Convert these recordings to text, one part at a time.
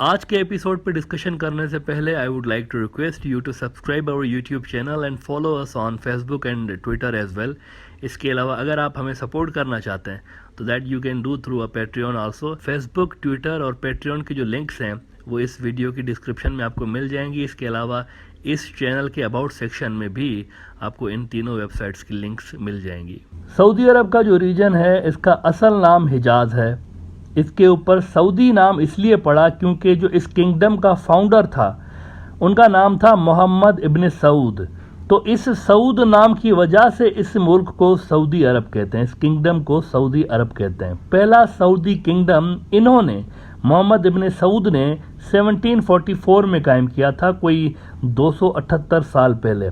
آج کے ایپیسوڈ پہ ڈسکشن کرنے سے پہلے I would like to request you to subscribe our YouTube channel and follow us on Facebook and Twitter as well. اس کے علاوہ اگر آپ ہمیں سپورٹ کرنا چاہتے ہیں تو that you can do through a Patreon also. Facebook, Twitter اور پیٹریون کے جو لنکس ہیں وہ اس ویڈیو کی ڈسکرپشن میں آپ کو مل جائیں گی. اس کے علاوہ اس چینل کے اباؤٹ سیکشن میں بھی آپ کو ان تینوں ویب سائٹس کی لنکس مل جائیں گی. سعودی عرب کا جو ریجن ہے اس کا اصل نام حجاز ہے. اس کے اوپر سعودی نام اس لیے پڑا کیونکہ جو اس کنگڈم کا فاؤنڈر تھا ان کا نام تھا محمد ابن سعود. تو اس سعود نام کی وجہ سے اس ملک کو سعودی عرب کہتے ہیں، اس کنگڈم کو سعودی عرب کہتے ہیں. پہلا سعودی کنگڈم انہوں نے محمد ابن سعود نے 1744 میں قائم کیا تھا، کوئی 278 سال پہلے.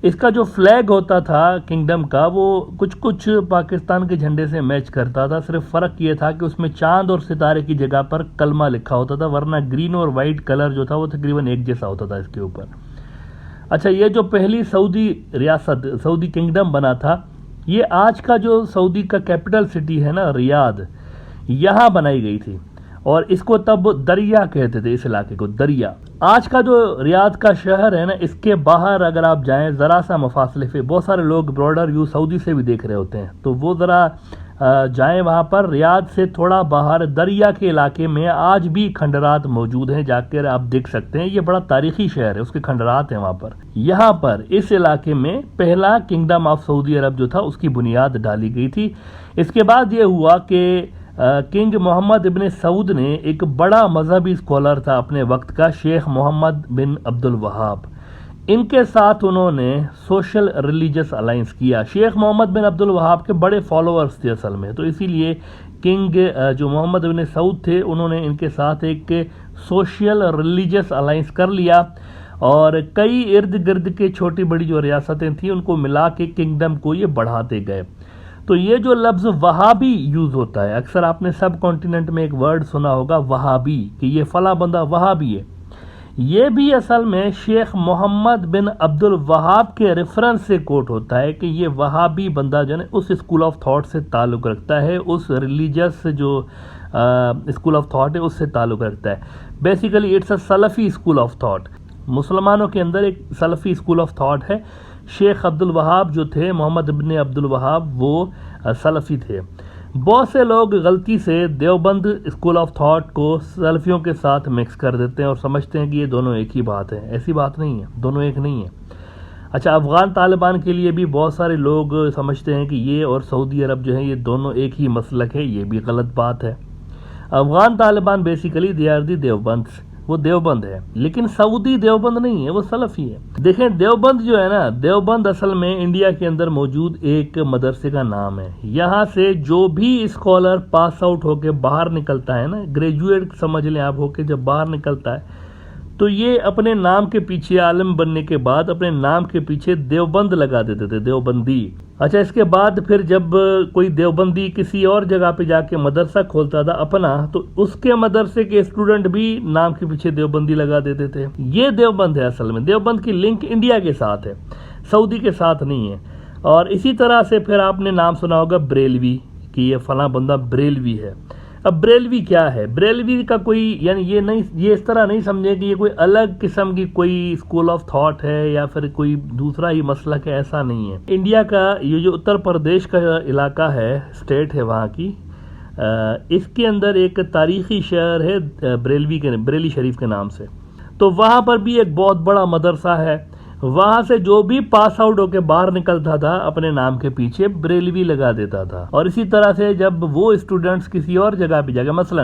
اس کا جو فلیگ ہوتا تھا کنگڈم کا وہ کچھ پاکستان کے جھنڈے سے میچ کرتا تھا. صرف فرق یہ تھا کہ اس میں چاند اور ستارے کی جگہ پر کلمہ لکھا ہوتا تھا، ورنہ گرین اور وائٹ کلر جو تھا وہ تقریباً ایک جیسا ہوتا تھا اس کے اوپر. اچھا، یہ جو پہلی سعودی ریاست سعودی کنگڈم بنا تھا یہ آج کا جو سعودی کا کیپٹل سٹی ہے نا ریاض، یہاں بنائی گئی تھی اور اس کو تب دریا کہتے تھے، اس علاقے کو دریا. آج کا جو ریاض کا شہر ہے نا اس کے باہر اگر آپ جائیں ذرا سا مفاصلے پہ، بہت سارے لوگ براڈر ویو سعودی سے بھی دیکھ رہے ہوتے ہیں تو وہ ذرا جائیں وہاں پر. ریاض سے تھوڑا باہر دریا کے علاقے میں آج بھی کھنڈرات موجود ہیں، جا کر آپ دیکھ سکتے ہیں. یہ بڑا تاریخی شہر ہے، اس کے کھنڈرات ہیں وہاں پر. یہاں پر اس علاقے میں پہلا کنگڈم آف سعودی عرب جو تھا اس کی بنیاد ڈالی گئی تھی. اس کے بعد یہ ہوا کہ کنگ محمد ابن سعود نے ایک بڑا مذہبی اسکالر تھا اپنے وقت کا، شیخ محمد بن عبد الوہاب، ان کے ساتھ انہوں نے سوشل ریلیجس الائنس کیا. شیخ محمد بن عبد الوہاب کے بڑے فالوورز تھے اصل میں، تو اسی لیے کنگ جو محمد بن سعود تھے انہوں نے ان کے ساتھ ایک سوشل ریلیجس الائنس کر لیا اور کئی ارد گرد کے چھوٹی بڑی جو ریاستیں تھیں ان کو ملا کے کنگڈم کو یہ بڑھاتے گئے. تو یہ جو لفظ وہابی یوز ہوتا ہے، اکثر آپ نے سب کانٹیننٹ میں ایک ورڈ سنا ہوگا وہابی، کہ یہ فلاں بندہ وہابی ہے. یہ بھی اصل میں شیخ محمد بن عبد الوہاب کے ریفرنس سے کوٹ ہوتا ہے کہ یہ وہابی بندہ جو ہے اس اسکول آف تھاٹ سے تعلق رکھتا ہے، اس ریلیجس جو اسکول آف تھاٹ ہے اس سے تعلق رکھتا ہے. Basically it's a Salafi school of thought. مسلمانوں کے اندر ایک سلفی اسکول آف تھاٹ ہے. شیخ عبد الوہاب جو تھے، محمد ابن عبد الوہاب، وہ سلفی تھے. بہت سے لوگ غلطی سے دیوبند اسکول آف تھاٹ کو سلفیوں کے ساتھ مکس کر دیتے ہیں اور سمجھتے ہیں کہ یہ دونوں ایک ہی بات ہے. ایسی بات نہیں ہے، دونوں ایک نہیں ہیں. اچھا، افغان طالبان کے لیے بھی بہت سارے لوگ سمجھتے ہیں کہ یہ اور سعودی عرب جو ہے یہ دونوں ایک ہی مسلک ہے. یہ بھی غلط بات ہے. Afghan Taliban basically they are the Deoband, وہ دیوبند ہے، لیکن سعودی دیوبند نہیں ہے، وہ سلفی ہے. دیکھیں دیوبند جو ہے نا، دیوبند اصل میں انڈیا کے اندر موجود ایک مدرسے کا نام ہے. یہاں سے جو بھی اسکالر پاس آؤٹ ہو کے باہر نکلتا ہے نا، گریجویٹ سمجھ لیں آپ، ہو کے جب باہر نکلتا ہے تو یہ اپنے نام کے پیچھے، عالم بننے کے بعد اپنے نام کے پیچھے دیوبند لگا دیتے تھے، دیوبندی. اچھا، اس کے بعد پھر جب کوئی دیوبندی کسی اور جگہ پہ جا کے مدرسہ کھولتا تھا اپنا، تو اس کے مدرسے کے اسٹوڈنٹ بھی نام کے پیچھے دیوبندی لگا دیتے تھے. یہ دیوبند ہے اصل میں. دیوبند کی لنک انڈیا کے ساتھ ہے، سعودی کے ساتھ نہیں ہے. اور اسی طرح سے پھر آپ نے نام سنا ہوگا بریلوی، کہ یہ فلاں بندہ بریلوی ہے. اب بریلوی کیا ہے؟ بریلوی کا کوئی یعنی یہ اس طرح نہیں سمجھے کہ یہ کوئی الگ قسم کی کوئی اسکول آف تھاٹ ہے یا پھر کوئی دوسرا ہی مسلک ہے، ایسا نہیں ہے. انڈیا کا یہ جو اتر پردیش کا علاقہ ہے، اسٹیٹ ہے وہاں کی، اس کے اندر ایک تاریخی شہر ہے بریلی شریف کے نام سے. تو وہاں پر بھی ایک بہت بڑا مدرسہ ہے. وہاں سے جو بھی پاس آؤٹ ہو کے باہر نکلتا تھا اپنے نام کے پیچھے بریلوی لگا دیتا تھا. اور اسی طرح سے جب وہ اسٹوڈنٹس کسی اور جگہ پہ جا کے، مثلا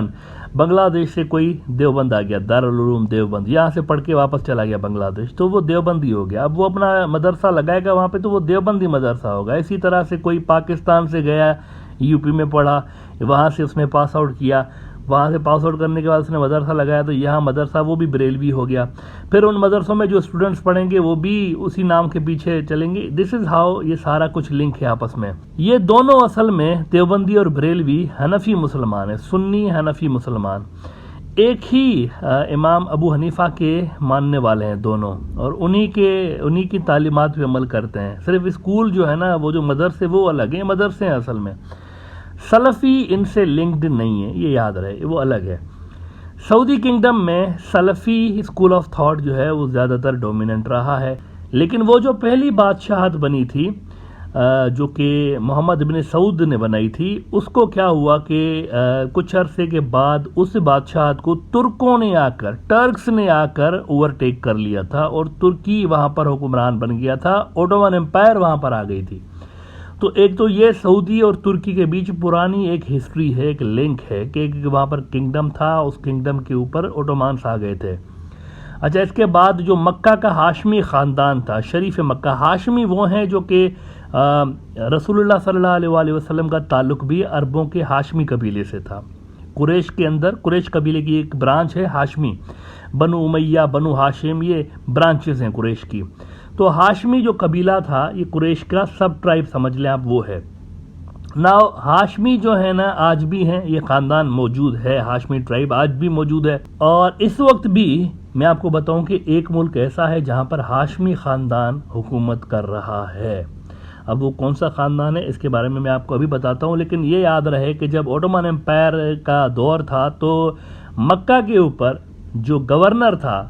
بنگلہ دیش سے کوئی دیوبند آ گیا، دارالعلوم دیوبند، یہاں سے پڑھ کے واپس چلا گیا بنگلہ دیش، تو وہ دیوبندی ہو گیا. اب وہ اپنا مدرسہ لگائے گا وہاں پہ تو وہ دیوبندی مدرسہ ہوگا. اسی طرح سے کوئی پاکستان سے گیا، یو پی میں پڑھا، وہاں سے اس نے پاس آؤٹ کیا، وہاں سے پاس آؤٹ کرنے کے بعد اس نے مدرسہ لگایا تو یہاں مدرسہ وہ بھی بریلوی ہو گیا. پھر ان مدرسوں میں جو اسٹوڈنٹس پڑھیں گے وہ بھی اسی نام کے پیچھے چلیں گے. دس از ہاؤ یہ سارا کچھ لنک ہے آپس میں. یہ دونوں اصل میں دیوبندی اور بریلوی حنفی مسلمان ہیں، سنی حنفی مسلمان. ایک ہی امام ابو حنیفہ کے ماننے والے ہیں دونوں، اور انہی کی تعلیمات پہ عمل کرتے ہیں. صرف اسکول جو ہے نا، وہ جو مدرسے وہ الگ ہیں، مدرسے ہیں اصل میں. سلفی ان سے لنکڈ نہیں ہے، یہ یاد رہے، وہ الگ ہے. سعودی کنگڈم میں سلفی اسکول آف تھاٹ جو ہے وہ زیادہ تر ڈومیننٹ رہا ہے، لیکن وہ جو پہلی بادشاہت بنی تھی جو کہ محمد بن سعود نے بنائی تھی، اس کو کیا ہوا کہ کچھ عرصے کے بعد اس بادشاہت کو ترکوں نے آ کر، ٹرکس نے آ کر اوورٹیک کر لیا تھا، اور ترکی وہاں پر حکمران بن گیا تھا، اوٹومن امپائر وہاں پر آ گئی تھی۔ تو ایک تو یہ سعودی اور ترکی کے بیچ پرانی ایک ہسٹری ہے، ایک لنک ہے کہ وہاں پر کنگڈم تھا، اس کنگڈم کے اوپر اوٹومانس آ گئے تھے۔ اچھا، اس کے بعد جو مکہ کا ہاشمی خاندان تھا، شریف مکہ، ہاشمی وہ ہیں جو کہ رسول اللہ صلی اللہ علیہ وآلہ وسلم کا تعلق بھی عربوں کے ہاشمی قبیلے سے تھا۔ قریش کے اندر، قریش قبیلے کی ایک برانچ ہے ہاشمی، بنو امیہ، بنو ہاشم، یہ برانچز ہیں قریش کی۔ تو ہاشمی جو قبیلہ تھا، یہ قریش کا سب ٹرائب سمجھ لیں آپ، وہ ہے نا۔ ہاشمی جو ہے نا آج بھی ہیں، یہ خاندان موجود ہے، ہاشمی ٹرائب آج بھی موجود ہے۔ اور اس وقت بھی میں آپ کو بتاؤں کہ ایک ملک ایسا ہے جہاں پر ہاشمی خاندان حکومت کر رہا ہے۔ اب وہ کون سا خاندان ہے اس کے بارے میں آپ کو ابھی بتاتا ہوں، لیکن یہ یاد رہے کہ جب اوٹومن امپائر کا دور تھا تو مکہ کے اوپر جو گورنر تھا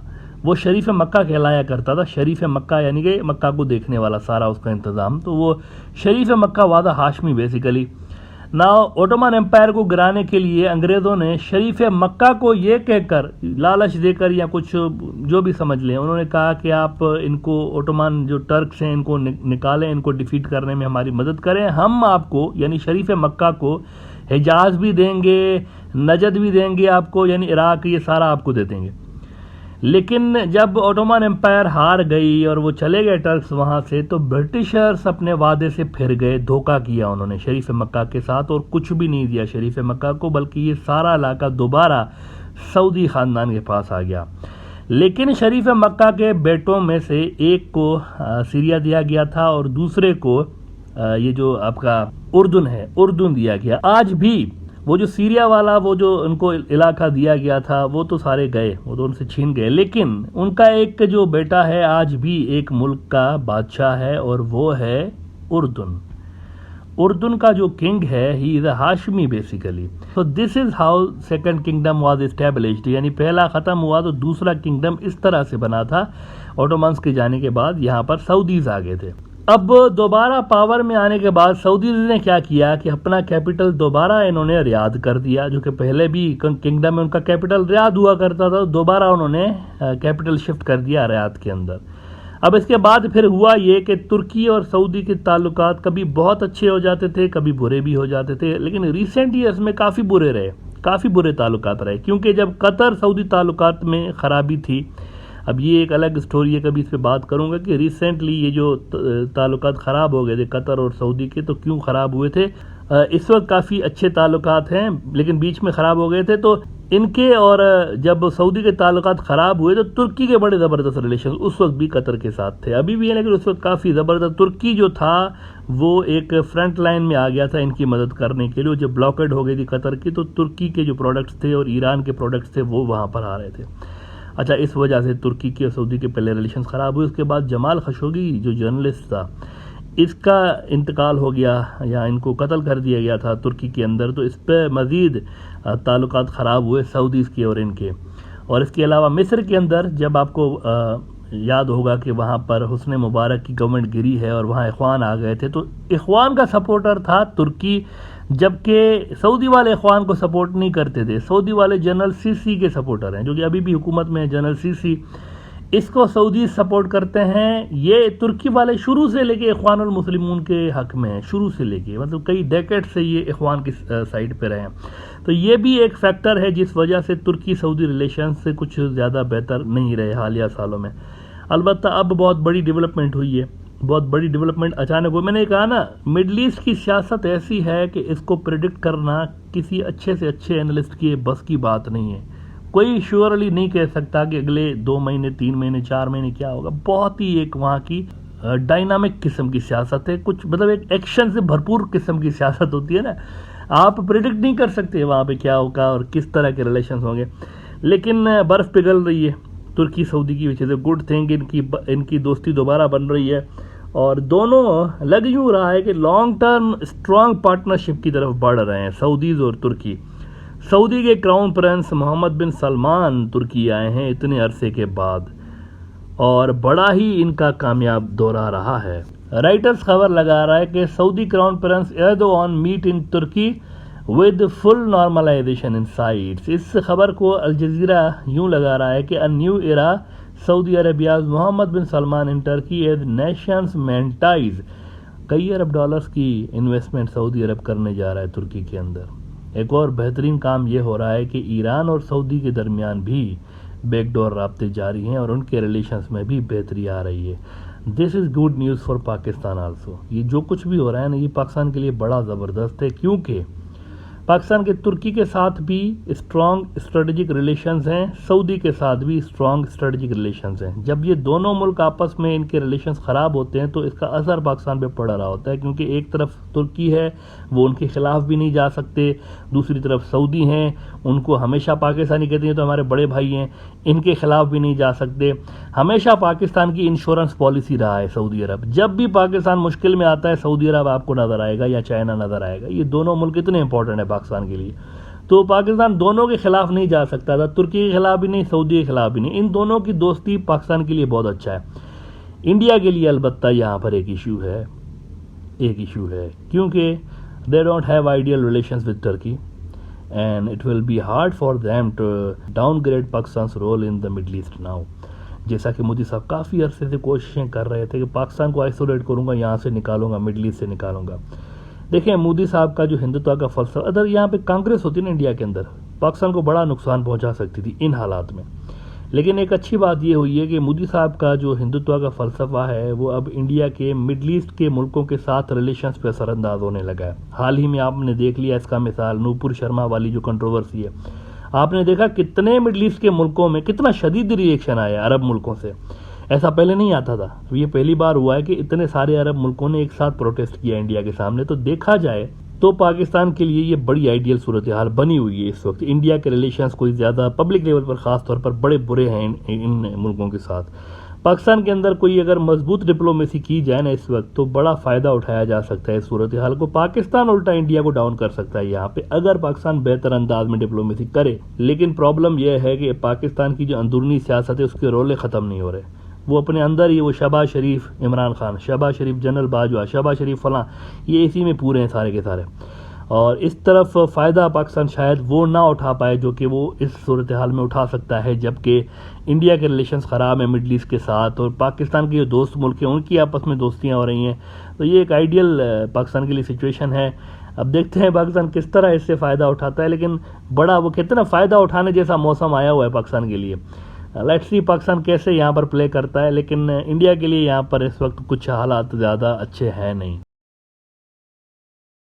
وہ شریف مکہ کہلایا کرتا تھا۔ شریف مکہ یعنی کہ مکہ کو دیکھنے والا، سارا اس کا انتظام، تو وہ شریف مکہ وادہ ہاشمی بیسیکلی۔ نا اوٹومن امپائر کو گرانے کے لیے انگریزوں نے شریف مکہ کو یہ کہہ کر، لالچ دے کر یا کچھ جو بھی سمجھ لیں، انہوں نے کہا کہ آپ ان کو اوٹومن جو ٹرکس ہیں ان کو نکالیں، ان کو ڈیفیٹ کرنے میں ہماری مدد کریں، ہم آپ کو یعنی شریف مکہ کو حجاز بھی دیں گے، نجد بھی دیں گے آپ کو، یعنی عراق، یہ سارا آپ کو دے دیں گے۔ لیکن جب اوٹومن امپائر ہار گئی اور وہ چلے گئے ٹرکس وہاں سے، تو برٹشرز اپنے وعدے سے پھر گئے، دھوکہ کیا انہوں نے شریف مکہ کے ساتھ، اور کچھ بھی نہیں دیا شریف مکہ کو، بلکہ یہ سارا علاقہ دوبارہ سعودی خاندان کے پاس آ گیا۔ لیکن شریف مکہ کے بیٹوں میں سے ایک کو سیریا دیا گیا تھا، اور دوسرے کو یہ جو آپ کا اردن ہے، اردن دیا گیا۔ آج بھی وہ جو سیریا والا، وہ جو ان کو علاقہ دیا گیا تھا، وہ تو سارے گئے، وہ تو ان سے چھین گئے، لیکن ان کا ایک جو بیٹا ہے آج بھی ایک ملک کا بادشاہ ہے، اور وہ ہے اردن۔ اردن کا جو کنگ ہے، ہی از اے ہاشمی basically. So this is how second kingdom was established، یعنی پہلا ختم ہوا تو دوسرا کنگڈم اس طرح سے بنا تھا۔ اوٹومنس کے جانے کے بعد یہاں پر سعودیز آ گئے تھے۔ اب دوبارہ پاور میں آنے کے بعد سعودیز نے کیا کیا کہ اپنا کیپٹل دوبارہ انہوں نے ریاض کر دیا، جو کہ پہلے بھی کنگڈم میں ان کا کیپٹل ریاض ہوا کرتا تھا، دوبارہ انہوں نے کیپٹل شفٹ کر دیا ریاض کے اندر۔ اب اس کے بعد پھر ہوا یہ کہ ترکی اور سعودی کے تعلقات کبھی بہت اچھے ہو جاتے تھے، کبھی برے بھی ہو جاتے تھے، لیکن ریسنٹ ایئرز میں کافی برے رہے، کافی برے تعلقات رہے، کیونکہ جب قطر سعودی تعلقات میں خرابی تھی، اب یہ ایک الگ سٹوری ہے، کبھی اس پہ بات کروں گا کہ ریسنٹلی یہ جو تعلقات خراب ہو گئے تھے قطر اور سعودی کے، تو کیوں خراب ہوئے تھے۔ اس وقت کافی اچھے تعلقات ہیں، لیکن بیچ میں خراب ہو گئے تھے۔ تو ان کے اور جب سعودی کے تعلقات خراب ہوئے تو ترکی کے بڑے زبردست ریلیشن اس وقت بھی قطر کے ساتھ تھے، ابھی بھی ہیں، لیکن اس وقت کافی زبردست۔ ترکی جو تھا وہ ایک فرنٹ لائن میں آ گیا تھا ان کی مدد کرنے کے لیے۔ جب بلاکڈ ہو گئی تھی قطر کی، تو ترکی کے جو پروڈکٹس تھے اور ایران کے پروڈکٹس تھے وہ وہاں پر آ رہے تھے۔ اچھا، اس وجہ سے ترکی کے اور سعودی کے پہلے ریلیشنز خراب ہوئے۔ اس کے بعد جمال خشوگی جو جرنلسٹ تھا، اس کا انتقال ہو گیا، یا ان کو قتل کر دیا گیا تھا ترکی کے اندر، تو اس پہ مزید تعلقات خراب ہوئے سعودیز کے اور ان کے۔ اور اس کے علاوہ مصر کے اندر جب آپ کو یاد ہوگا کہ وہاں پر حسن مبارک کی گورنمنٹ گری ہے اور وہاں اخوان آ گئے تھے، تو اخوان کا سپورٹر تھا ترکی، جبکہ سعودی والے اخوان کو سپورٹ نہیں کرتے تھے۔ سعودی والے جنرل سیسی کے سپورٹر ہیں، جو کہ ابھی بھی حکومت میں ہے، جنرل سیسی، اس کو سعودی سپورٹ کرتے ہیں۔ یہ ترکی والے شروع سے لے کے اخوان المسلمون کے حق میں ہیں، شروع سے لے کے، مطلب کئی ڈیکیڈ سے یہ اخوان کی سائڈ پہ رہے ہیں۔ تو یہ بھی ایک فیکٹر ہے جس وجہ سے ترکی سعودی ریلیشن سے کچھ زیادہ بہتر نہیں رہے حالیہ سالوں میں۔ البتہ اب بہت بڑی ڈیولپمنٹ ہوئی ہے، بہت بڑی ڈیولپمنٹ اچانک ہوئی۔ میں نے کہا نا، مڈل ایسٹ کی سیاست ایسی ہے کہ اس کو پریڈکٹ کرنا کسی اچھے سے اچھے اینالسٹ کی بس کی بات نہیں ہے۔ کوئی شیورلی نہیں کہہ سکتا کہ اگلے 2 مہینے 3 مہینے 4 مہینے کیا ہوگا۔ بہت ہی ایک وہاں کی ڈائنامک قسم کی سیاست ہے، کچھ مطلب ایک ایکشن سے بھرپور قسم کی سیاست ہوتی ہے نا، آپ پریڈکٹ نہیں کر سکتے وہاں پہ کیا ہوگا اور کس طرح کے ریلیشنز ہوں گے۔ لیکن برف پگھل رہی ہے ترکی سعودی کی وجہ سے، گڈ تھنگ، ان کی دوستی دوبارہ بن رہی ہے، اور دونوں لگ یوں رہا ہے کہ لانگ ٹرم اسٹرانگ پارٹنرشپ کی طرف بڑھ رہے ہیں، سعودیز اور ترکی۔ سعودی کے کراؤن پرنس محمد بن سلمان ترکی آئے ہیں اتنے عرصے کے بعد، اور بڑا ہی ان کا کامیاب دورہ رہا ہے۔ رائٹرز خبر لگا رہا ہے کہ سعودی crown prince Erdogan meet in Turkey with full normalization in sights. اس خبر کو الجزیرہ یوں لگا رہا ہے کہ a new era Saudi Arabia's Mohammed bin Salman in Turkey as nations mend ties. کئی ارب ڈالرز کی انویسٹمنٹ سعودی عرب کرنے جا رہا ہے ترکی کے اندر۔ ایک اور بہترین کام یہ ہو رہا ہے کہ ایران اور سعودی کے درمیان بھی بیک ڈور رابطے جاری ہیں اور ان کے ریلیشنز میں بھی بہتری آ رہی ہے۔ This is good news for Pakistan also. یہ جو کچھ بھی ہو رہا ہے نا، یہ پاکستان کے لیے بڑا زبردست ہے، کیونکہ پاکستان کے ترکی کے ساتھ بھی اسٹرانگ اسٹریٹجک ریلیشنز ہیں، سعودی کے ساتھ بھی اسٹرانگ اسٹریٹجک ریلیشنز ہیں۔ جب یہ دونوں ملک آپس میں ان کے ریلیشنز خراب ہوتے ہیں تو اس کا اثر پاکستان پہ پڑ رہا ہوتا ہے، کیونکہ ایک طرف ترکی ہے، وہ ان کے خلاف بھی نہیں جا سکتے، دوسری طرف سعودی ہیں، ان کو ہمیشہ پاکستانی کہتے ہیں تو ہمارے بڑے بھائی ہیں، ان کے خلاف بھی نہیں جا سکتے۔ ہمیشہ پاکستان کی انشورنس پالیسی رہا ہے سعودی عرب، جب بھی پاکستان مشکل میں آتا ہے سعودی عرب آپ کو نظر آئے گا یا چائنا نظر آئے گا۔ یہ دونوں ملک اتنے امپورٹنٹ ہیں پاکستان کے لیے، تو پاکستان دونوں کے خلاف نہیں جا سکتا تھا، ترکی کے خلاف بھی نہیں، سعودی کے خلاف بھی نہیں۔ ان دونوں کی دوستی پاکستان کے لیے بہت اچھا ہے۔ انڈیا کے لیے البتہ یہاں پر ایک ایشو ہے کیونکہ they don't have ideal relations with Turkey and it will be hard for them to downgrade Pakistan's role in the Middle East now۔ جیسا کہ مودی صاحب کافی عرصے سے کوششیں کر رہے تھے کہ پاکستان کو آئسولیٹ کروں گا، یہاں سے نکالوں گا، مڈل ایسٹ سے نکالوں گا۔ دیکھیں مودی صاحب کا جو ہندوتوا کا فلسفہ، اگر یہاں پہ کانگریس ہوتی نا انڈیا کے اندر، پاکستان کو بڑا نقصان پہنچا سکتی تھی ان حالات میں۔ لیکن ایک اچھی بات یہ ہوئی ہے کہ مودی صاحب کا جو ہندوتوا کا فلسفہ ہے وہ اب انڈیا کے مڈل ایسٹ کے ملکوں کے ساتھ ریلیشنز پہ اثر انداز ہونے لگا ہے۔ حال ہی میں آپ نے دیکھ لیا اس کا مثال نوپور شرما والی جو کنٹروورسی ہے، آپ نے دیکھا کتنے مڈل ایسٹ کے ملکوں میں کتنا شدید ری ایکشن آیا عرب ملکوں سے، ایسا پہلے نہیں آتا تھا۔ یہ پہلی بار ہوا ہے کہ اتنے سارے عرب ملکوں نے ایک ساتھ پروٹیسٹ کیا انڈیا کے سامنے۔ تو دیکھا جائے تو پاکستان کے لیے یہ بڑی آئیڈیل صورتحال بنی ہوئی ہے اس وقت۔ انڈیا کے ریلیشنز کوئی زیادہ پبلک لیول پر خاص طور پر بڑے برے ہیں ان ملکوں کے ساتھ۔ پاکستان کے اندر کوئی اگر مضبوط ڈپلومیسی کی جائے نا اس وقت تو بڑا فائدہ اٹھایا جا سکتا ہے اس صورتحال کو۔ پاکستان الٹا انڈیا کو ڈاؤن کر سکتا ہے یہاں پہ اگر پاکستان بہتر انداز میں ڈپلومیسی کرے۔ لیکن پرابلم یہ ہے کہ پاکستان کی جو اندرونی سیاست ہے اس کے رولے ختم نہیں ہو رہے، وہ اپنے اندر ہی وہ شہباز شریف عمران خان، شہباز شریف جنرل باجوہ، شہباز شریف فلاں، یہ اسی میں پورے ہیں سارے کے سارے۔ اور اس طرف فائدہ پاکستان شاید وہ نہ اٹھا پائے جو کہ وہ اس صورتحال میں اٹھا سکتا ہے، جبکہ انڈیا کے ریلیشنز خراب ہیں مڈل ایسٹ کے ساتھ اور پاکستان کے جو دوست ملک ہیں ان کی آپس میں دوستیاں ہو رہی ہیں۔ تو یہ ایک آئیڈیل پاکستان کے لیے سچویشن ہے۔ اب دیکھتے ہیں پاکستان کس طرح اس سے فائدہ اٹھاتا ہے، لیکن بڑا وہ کہتے ہیں نا فائدہ اٹھانے جیسا موسم آیا ہوا ہے پاکستان کے لیے۔ لیٹس سی پاکستان کیسے یہاں پر پلے کرتا ہے، لیکن انڈیا کے لیے یہاں پر اس وقت کچھ حالات زیادہ اچھے ہیں نہیں۔